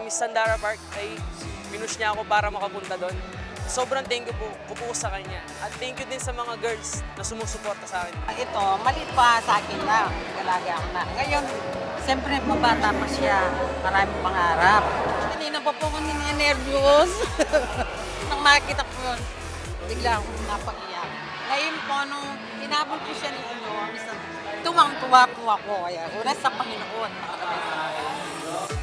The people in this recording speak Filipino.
Miss Sandara Park ay pinush niya ako para makapunta doon. Sobrang thank you ko po sa kanya. At thank you din sa mga girls na sumusuporta sa akin. Ito, maliit pa sa akin na. Galaga ako na. Ngayon, siyempre mabata pa siya. Maraming pangarap. Kanina pa po ako nininervyos. Nang makita ko yun, bigla akong napag-iyak. Ngayon po, nung tinabol ko siya ni tuwang-tuwa po ako. Kaya una sa Panginoon, nakalabay sa akin.